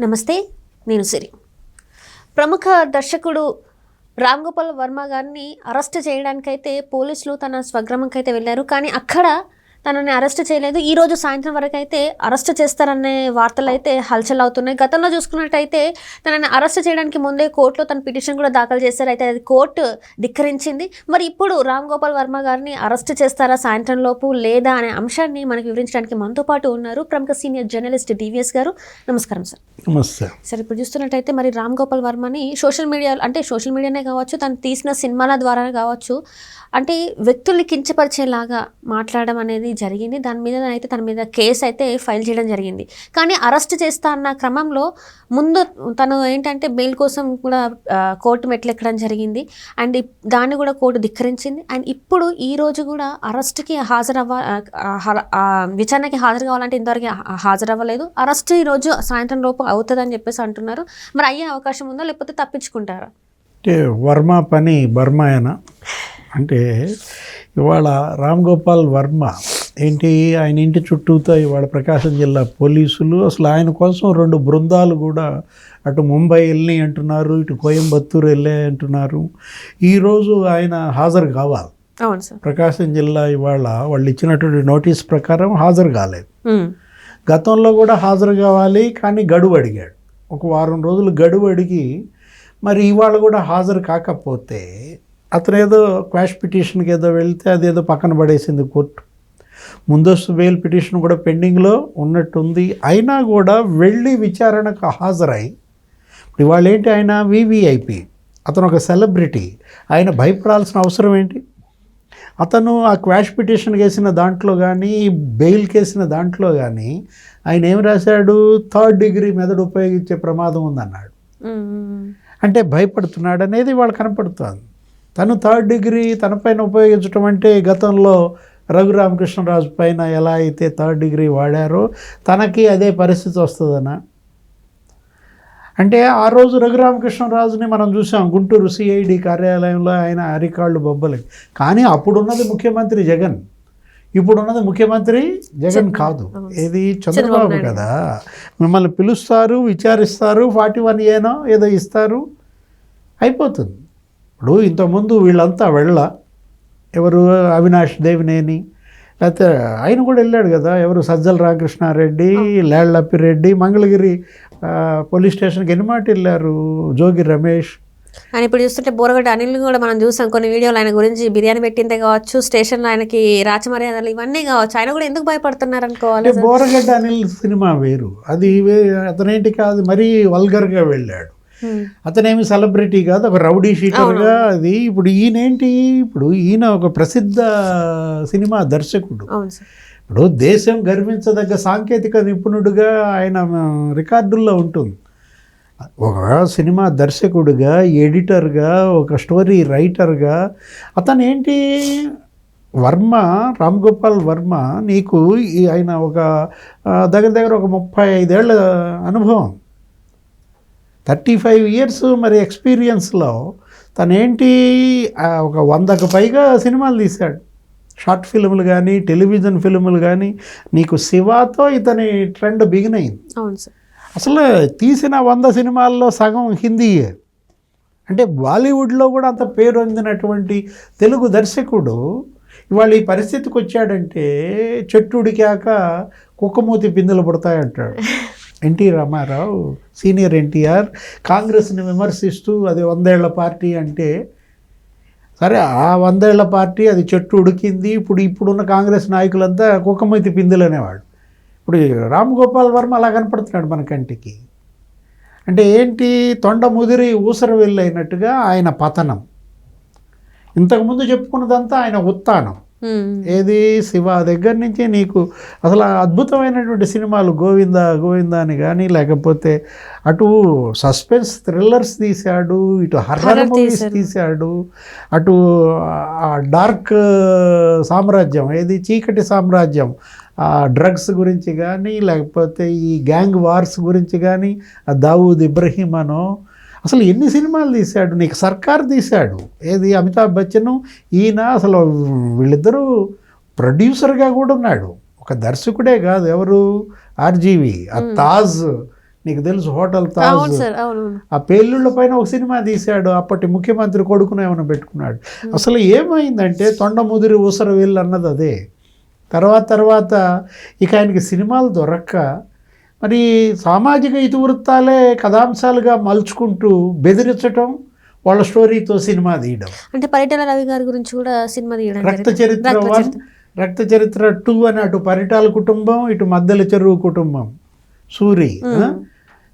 నమస్తే, నేను సిరి. ప్రముఖ దర్శకుడు రామ్ గోపాల్ వర్మ గారిని అరెస్ట్ చేయడానికైతే పోలీసులు తన స్వగ్రామంకైతే వెళ్ళారు. కానీ అక్కడ తనని అరెస్ట్ చేయలేదు. ఈరోజు సాయంత్రం వరకు అయితే అరెస్ట్ చేస్తారనే వార్తలు అయితే హల్చల్ అవుతున్నాయి. గతంలో చూసుకున్నట్టయితే తనని అరెస్ట్ చేయడానికి ముందే కోర్టులో తన పిటిషన్ కూడా దాఖలు చేశారు. అయితే అది కోర్టు ధిక్కరించింది. మరి ఇప్పుడు రామ్ గోపాల్ వర్మ గారిని అరెస్ట్ చేస్తారా సాయంత్రం లోపు లేదా అనే అంశాన్ని మనకు వివరించడానికి మనతో పాటు ఉన్నారు ప్రముఖ సీనియర్ జర్నలిస్ట్ డివిఎస్ గారు. నమస్కారం సార్. నమస్తే సార్, ఇప్పుడు చూస్తున్నట్టయితే మరి రామ్ గోపాల్ వర్మని సోషల్ మీడియానే కావచ్చు, తను తీసిన సినిమాల ద్వారా కావచ్చు, అంటే వ్యక్తుల్ని కించపరిచేలాగా మాట్లాడడం అనేది జరిగింది. దాని మీద అయితే తన మీద కేసు అయితే ఫైల్ చేయడం జరిగింది. కానీ అరెస్ట్ చేస్తా అన్న క్రమంలో ముందు తను ఏంటంటే బెయిల్ కోసం కూడా కోర్టు మెట్లెక్కడం జరిగింది. అండ్ దాన్ని కూడా కోర్టు ధిక్కరించింది. అండ్ ఇప్పుడు ఈ రోజు కూడా అరెస్ట్కి విచారణకి హాజరు కావాలంటే ఇంతవరకు హాజరవ్వలేదు. అరెస్ట్ ఈరోజు సాయంత్రం లోపు అవుతుందని చెప్పేసి అంటున్నారు. మరి అయ్యే అవకాశం ఉందా, లేకపోతే తప్పించుకుంటారా? అంటే వర్మ పని బర్మాయన అంటే ఇవాళ రామ్ గోపాల్ వర్మ ఏంటి, ఆయన ఇంటి చుట్టూతో ఇవాళ ప్రకాశం జిల్లా పోలీసులు అసలు ఆయన కోసం 2 బృందాలు కూడా అటు ముంబై వెళ్ళి అంటున్నారు, ఇటు కోయంబత్తూరు వెళ్ళే అంటున్నారు. ఈరోజు ఆయన హాజరు కావాలి. అవును సార్. ప్రకాశం జిల్లా ఇవాళ వాళ్ళు ఇచ్చినటువంటి నోటీస్ ప్రకారం హాజరు కాలేదు. గతంలో కూడా హాజరు కావాలి, కానీ గడువు అడిగాడు. ఒక వారం రోజులు గడువు అడిగి మరి ఇవాళ కూడా హాజరు కాకపోతే అతను ఏదో క్వాష్ పిటిషన్కి ఏదో వెళ్తే అదేదో పక్కన పడేసింది కోర్టు. ముందస్తు బెయిల్ పిటిషన్ కూడా పెండింగ్లో ఉన్నట్టుంది. అయినా కూడా వెళ్ళి విచారణకు హాజరై ఇప్పుడు ఇవాళ ఏంటి, ఆయన వివిఐపి, అతను ఒక సెలబ్రిటీ, ఆయన భయపడాల్సిన అవసరం ఏంటి? అతను ఆ క్వాష్ పిటిషన్ వేసిన దాంట్లో కానీ బెయిల్ కేసిన దాంట్లో కానీ ఆయన ఏం రాశాడు, 3rd డిగ్రీ మెథడ్ ఉపయోగించే ప్రమాదం ఉందన్నాడు. అంటే భయపడుతున్నాడు అనేది వాళ్ళు కనపడుతుంది. తను 3rd డిగ్రీ తనపైన ఉపయోగించడం అంటే గతంలో రఘురామకృష్ణరాజు పైన ఎలా అయితే 3rd డిగ్రీ వాడారో తనకి అదే పరిస్థితి వస్తుందనా? అంటే ఆ రోజు రఘురామకృష్ణరాజుని మనం చూసాం గుంటూరు సిఐడి కార్యాలయంలో, ఆయన అరికాళ్ళు బొబ్బలు. కానీ అప్పుడున్నది ముఖ్యమంత్రి జగన్, ఇప్పుడున్నది ముఖ్యమంత్రి జగన్ కాదు, ఏది చంద్రబాబు కదా. మిమ్మల్ని పిలుస్తారు, విచారిస్తారు, 41A ఏదో ఇస్తారు, అయిపోతుంది. ఇప్పుడు ఇంతకుముందు వీళ్ళంతా ఎవరు అవినాష్ దేవినేని, లేకపోతే ఆయన కూడా వెళ్ళాడు కదా, ఎవరు సజ్జల రామకృష్ణారెడ్డి, లేళ్లప్పిరెడ్డి, మంగళగిరి పోలీస్ స్టేషన్కి ఎన్ని మాట వెళ్ళారు, జోగి రమేష్. ఆయన ఇప్పుడు చూస్తుంటే బోరగడ్డ అనిల్ కూడా మనం చూసాం కొన్ని వీడియోలు, ఆయన గురించి బిర్యానీ పెట్టిందే కావచ్చు, స్టేషన్లో ఆయనకి రాచమర్యాదలు ఇవన్నీ కావచ్చు. ఆయన కూడా ఎందుకు భయపడుతున్నారు అనుకోవాలి. బోరగడ్డ అనిల్ సినిమా వేరు, అది అతనేంటి కాదు, మరీ వల్గర్గా వెళ్ళాడు. అతనేమి సెలబ్రిటీ కాదు, ఒక రౌడీ షీటర్గా. అది ఇప్పుడు ఈయనేంటి, ఇప్పుడు ఈయన ఒక ప్రసిద్ధ సినిమా దర్శకుడు. ఇప్పుడు దేశం గర్వించదగ్గ సాంకేతిక నిపుణుడుగా ఆయన రికార్డుల్లో ఉంటుంది. ఒక సినిమా దర్శకుడిగా, ఎడిటర్గా, ఒక స్టోరీ రైటర్గా అతను ఏంటి, రామ్ గోపాల్ వర్మ నీకు ఆయన ఒక దగ్గర ఒక 35 ఏళ్ల అనుభవం, 35 years మరి ఎక్స్పీరియన్స్లో తనేంటి ఒక 100కు పైగా సినిమాలు తీశాడు. షార్ట్ ఫిల్ములు కానీ, టెలివిజన్ ఫిల్ములు కానీ. నీకు శివాతో ఇతని ట్రెండ్ బిగిన్ అయింది. అవును సార్. అసలు తీసిన 100 సినిమాల్లో సగం హిందీయే. అంటే బాలీవుడ్లో కూడా అంత పేరు పొందినటువంటి తెలుగు దర్శకుడు ఇవాళ ఈ పరిస్థితికి వచ్చాడంటే చెట్టు ఉడికాక కుక్కమూతి పిందులు పుడతాయంటాడు. ఎన్టీ రామారావు, సీనియర్ ఎన్టీఆర్ కాంగ్రెస్ని విమర్శిస్తూ అది 100 ఏళ్ల పార్టీ అంటే, సరే ఆ 100 ఏళ్ల పార్టీ అది చెట్టు ఉడికింది. ఇప్పుడున్న కాంగ్రెస్ నాయకులంతా కుక్కమూతి పిందులు అనేవాడు. ఇప్పుడు రామ్ గోపాల్ వర్మ అలా కనపడుతున్నాడు మన కంటికి. అంటే ఏంటి, తొండ ముదిరి ఊసర వెళ్ళైనట్టుగా ఆయన పతనం. ఇంతకుముందు చెప్పుకున్నదంతా ఆయన ఉత్థానం. ఏది, శివ దగ్గర నుంచి నీకు అసలు అద్భుతమైనటువంటి సినిమాలు, గోవిందా అని కానీ, లేకపోతే అటు సస్పెన్స్ థ్రిల్లర్స్ తీశాడు, ఇటు హర్రర్ మూవీస్ తీశాడు, అటు డార్క్ సామ్రాజ్యం, ఏది చీకటి సామ్రాజ్యం, డ్రగ్స్ గురించి కానీ, లేకపోతే ఈ గ్యాంగ్ వార్స్ గురించి కానీ, దావూద్ ఇబ్రహీం అనో, అసలు ఎన్ని సినిమాలు తీశాడు. నీకు సర్కార్ తీశాడు, ఏది అమితాబ్ బచ్చన్, ఈయన అసలు వీళ్ళిద్దరూ ప్రొడ్యూసర్గా కూడా ఉన్నాడు. ఒక దర్శకుడే కాదు, ఎవరు ఆర్జీవి, ఆ తాజ్ నీకు తెలుసు హోటల్ తాజ్, అవును సార్, అవునవును. ఆ పేలుళ్ళ పైన ఒక సినిమా తీశాడు, అప్పటి ముఖ్యమంత్రి కొడుకునే ఏమైనా పెట్టుకున్నాడు. అసలు ఏమైందంటే తొండ ముదిరి ఊసర వీళ్ళు అన్నది అదే. తర్వాత ఇక ఆయనకి సినిమాలు దొరక్క మరి సామాజిక ఇతివృత్తాలే కథాంశాలుగా మలుచుకుంటూ బెదిరించటం, వాళ్ళ స్టోరీతో సినిమా తీయడం. అంటే పరిటాల రవి గారి గురించి కూడా సినిమా తీయడం రక్త చరిత్ర 1, రక్త చరిత్ర 2 అని అటు పరిటాల కుటుంబం, ఇటు మద్దెల చెరువు కుటుంబం, సూరి.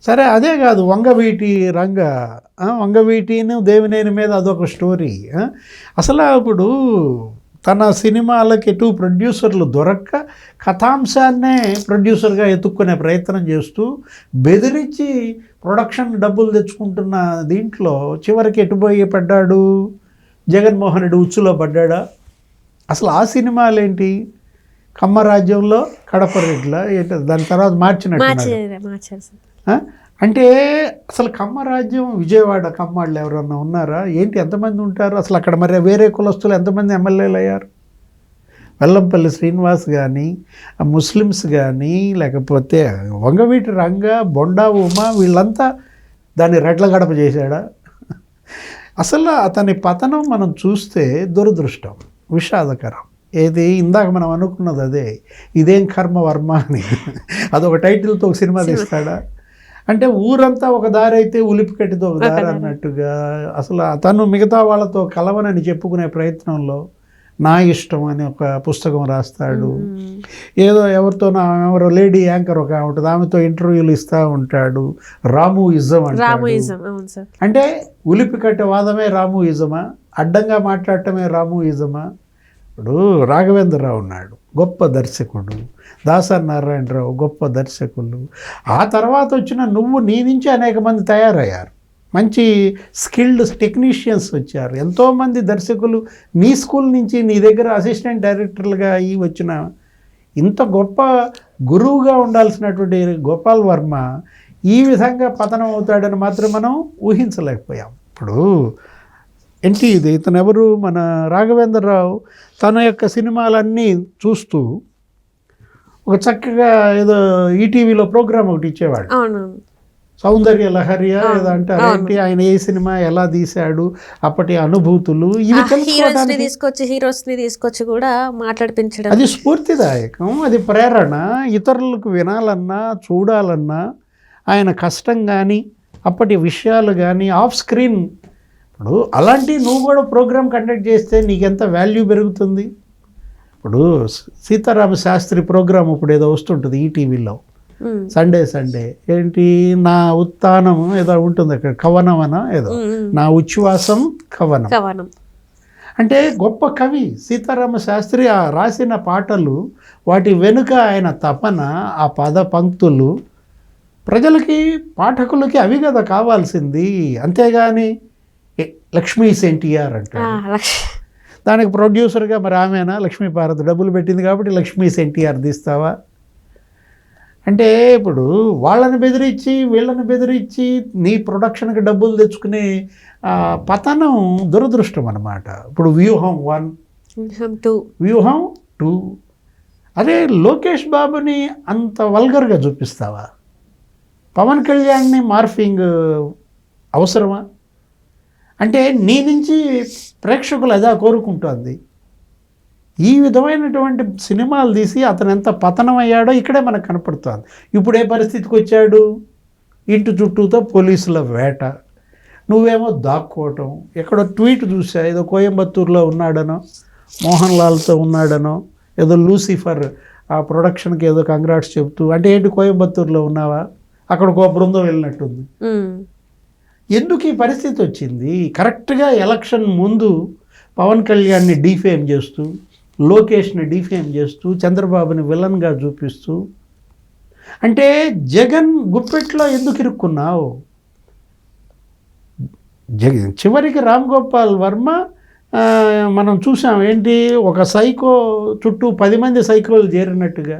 సరే అదే కాదు, వంగవీటి రంగ, వంగవీటిను దేవినేని మీద అదొక స్టోరీ. అసలు ఇప్పుడు తన సినిమాలకి ఎటు ప్రొడ్యూసర్లు దొరక్క కథాంశాన్నే ప్రొడ్యూసర్గా ఎత్తుక్కునే ప్రయత్నం చేస్తూ బెదిరించి ప్రొడక్షన్ డబ్బులు తెచ్చుకుంటున్న దీంట్లో చివరికి ఎటుపోయి పడ్డాడు, జగన్మోహన్ రెడ్డి ఉచ్చులో పడ్డాడా? అసలు ఆ సినిమాలేంటి, కమ్మరాజ్యంలో కడప రెడ్ల ఏంటి, దాని తర్వాత మార్చినట్టు. అంటే అసలు కమ్మరాజ్యం, విజయవాడ కమ్మాళ్ళు ఎవరన్నా ఉన్నారా ఏంటి, ఎంతమంది ఉంటారు అసలు అక్కడ? మరి వేరే కులస్తులు ఎంతమంది ఎమ్మెల్యేలు అయ్యారు? వెల్లంపల్లి శ్రీనివాస్ కానీ, ముస్లిమ్స్ కానీ, లేకపోతే వంగవీటి రంగ, బొండా ఉమా, వీళ్ళంతా దాన్ని రెడ్ల గడప చేశాడా? అసలు అతని పతనం మనం చూస్తే దురదృష్టం, విషాదకరం. ఏది ఇందాక మనం అనుకున్నది అదే, ఇదేం కర్మ వర్మ అని అదొక టైటిల్తో ఒక సినిమా తీస్తాడా? అంటే ఊరంతా ఒక దారి అయితే ఉలిపి కట్టితో ఒక దారి అన్నట్టుగా. అసలు తను మిగతా వాళ్ళతో కలవనని చెప్పుకునే ప్రయత్నంలో నా ఇష్టం అని ఒక పుస్తకం రాస్తాడు. ఏదో ఎవరో లేడీ యాంకర్ ఒక ఉంటుంది, ఆమెతో ఇంటర్వ్యూలు ఇస్తూ ఉంటాడు. రామూయిజం అంటాడు. అంటే ఉలిపి కట్టే వాదమే రామూయిజమా? అడ్డంగా మాట్లాడటమే రామూయిజమా? ఇప్పుడు రాఘవేంద్రరావు ఉన్నాడు, గొప్ప దర్శకుడు. దాసరి నారాయణరావు గొప్ప దర్శకులు. ఆ తర్వాత వచ్చిన నీ నుంచి అనేక మంది తయారయ్యారు, మంచి స్కిల్డ్ టెక్నీషియన్స్ వచ్చారు. ఎంతోమంది దర్శకులు నీ స్కూల్ నుంచి నీ దగ్గర అసిస్టెంట్ డైరెక్టర్లుగా అయ్యి వచ్చిన ఇంత గొప్ప గురువుగా ఉండాల్సినటువంటి గోపాల్ వర్మ ఈ విధంగా పతనం అవుతాడని మాత్రం మనం ఊహించలేకపోయాం. ఇప్పుడు ఇతను ఎవరు, మన రాఘవేంద్రరావు తన యొక్క సినిమాలన్నీ చూస్తూ ఒక చక్కగా ఏదో ఈటీవీలో ప్రోగ్రామ్ ఒకటి ఇచ్చేవాడు, సౌందర్య లహరి ఏదో అంటారు. ఏంటి ఆయన ఏ సినిమా ఎలా తీశాడు, అప్పటి అనుభూతులు, ఇవి తీసుకొచ్చి కూడా మాట్లాడిపించడం, అది స్ఫూర్తిదాయకం, అది ప్రేరణ. ఇతరులకు వినాలన్నా చూడాలన్నా ఆయన కష్టం కానీ అప్పటి విషయాలు కానీ ఆఫ్ స్క్రీన్. ఇప్పుడు అలాంటి నువ్వు కూడా ప్రోగ్రామ్ కండక్ట్ చేస్తే నీకెంత వాల్యూ పెరుగుతుంది. ఇప్పుడు సీతారామ శాస్త్రి ప్రోగ్రామ్ ఇప్పుడు ఏదో వస్తుంటుంది ఈటీవీలో, సండే ఏంటి, నా ఉత్థానం ఏదో ఉంటుంది అక్కడ, కవనమన ఏదో, నా ఉచ్ఛ్వాసం కవనం. అంటే గొప్ప కవి సీతారామ శాస్త్రి ఆ రాసిన పాటలు, వాటి వెనుక ఆయన తపన, ఆ పద పంక్తులు ప్రజలకి, పాఠకులకి అవి కదా కావాల్సింది. అంతేగాని లక్ష్మీస్ ఎన్టీఆర్ అంటారు, దానికి ప్రొడ్యూసర్గా మరి ఆమెనా లక్ష్మీపార్వతి డబ్బులు పెట్టింది కాబట్టి లక్ష్మీస్ ఎన్టీఆర్ తీస్తావా? అంటే ఇప్పుడు వాళ్ళని బెదిరించి వీళ్ళని బెదిరించి నీ ప్రొడక్షన్కి డబ్బులు తెచ్చుకునే పతనం దురదృష్టం అన్నమాట. ఇప్పుడు వ్యూహం 1, వ్యూహం 2, అదే లోకేష్ బాబుని అంత వల్గర్గా చూపిస్తావా? పవన్ కళ్యాణ్ని మార్ఫింగ్ అవసరమా? అంటే నీ నుంచి ప్రేక్షకులు అదా కోరుకుంటుంది. ఈ విధమైనటువంటి సినిమాలు తీసి అతను ఎంత పతనం అయ్యాడో ఇక్కడే మనకు కనపడుతుంది. ఇప్పుడు ఏ పరిస్థితికి వచ్చాడు, ఇంటి చుట్టూతో పోలీసుల వేట, నువ్వేమో దాక్కోవటం. ఎక్కడో ట్వీట్ చూసా, ఏదో కోయంబత్తూరులో ఉన్నాడనో, మోహన్ లాల్తో ఉన్నాడనో, ఏదో లూసిఫర్ ఆ ప్రొడక్షన్కి ఏదో కంగ్రాట్స్ చెబుతూ. అంటే ఏంటి, కోయంబత్తూరులో ఉన్నావా, అక్కడికి ఒక బృందం వెళ్ళినట్టుంది. ఎందుకు ఈ పరిస్థితి వచ్చింది? కరెక్ట్గా ఎలక్షన్ ముందు పవన్ కళ్యాణ్ని డీఫేమ్ చేస్తూ, లోకేష్ని డీఫేమ్ చేస్తూ, చంద్రబాబుని విలన్గా చూపిస్తూ. అంటే జగన్ గుప్పెట్లో ఎందుకు ఇరుక్కున్నావు? చివరికి రామ్ గోపాల్ వర్మ మనం చూసాం ఏంటి, ఒక సైకో చుట్టూ 10 మంది సైకోలు చేరినట్టుగా,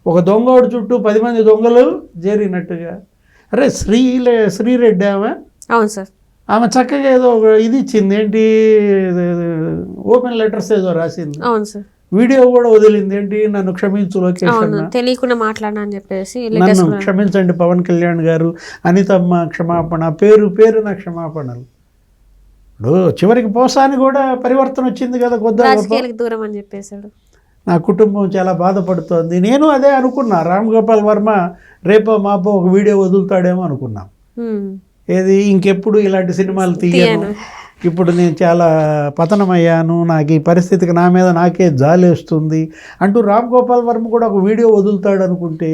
ఒక దొంగోడు చుట్టూ 10 మంది దొంగలు చేరినట్టుగా. అరే శ్రీరెడ్డి ఆమె, అవును సార్, ఆమె చక్కగా ఏదో ఇది ఇచ్చింది, ఏంటి ఓపెన్ లెటర్స్ ఏదో రాసింది. అవును సార్, వీడియో కూడా వదిలింది ఏంటి, నన్ను క్షమించు లోకేష్ అవును అన్న, తెలియకుండా మాట్లాడినా అని చెప్పేసి నన్ను లేటెస్ట్ కూడా. క్షమించండి పవన్ కళ్యాణ్ గారు, అనితమ్మ క్షమాపణ, పేరు పేరున క్షమాపణలు. ఇప్పుడు చివరికి పోసాని కూడా పరివర్తన వచ్చింది కదా కొద్దిగా. రాజకీయాలకు దూరం అని చెప్పేశాడు. నా కుటుంబం చాలా బాధపడుతోంది. నేను అదే అనుకున్నా, రామ్ గోపాల్ వర్మ రేపో మాపో ఒక వీడియో వదులుతాడేమో అనుకున్నాం. ఉమ్. ఏది ఇంకెప్పుడు ఇలాంటి సినిమాలు తీయను, ఇప్పుడు నేను చాలా పతనమయ్యాను, నాకు ఈ పరిస్థితికి నా మీద నాకే జాలేస్తుంది అంటూ రామ్ గోపాల్ వర్మ కూడా ఒక వీడియో వదులుతాడు అనుకుంటే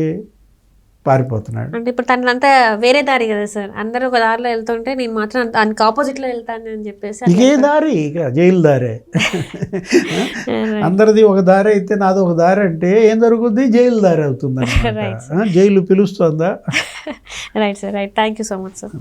పారిపోతున్నాడు. అంటే ఇప్పుడు తనంతా వేరే దారి కదా సార్, అందరూ ఒక దారిలో వెళ్తుంటే నేను మాత్రం దానికి ఆపోజిట్లో వెళ్తాను అని చెప్పేసి అట్లా ఇదే దారి, ఇక జైలు దారే. అందరిది ఒక దారి అయితే నాది ఒక దారి అంటే ఏం జరుగుద్ది, జైలు దారి అవుతుంది. జైలు పిలుస్తుందా? Right sir, right. Thank you so much sir.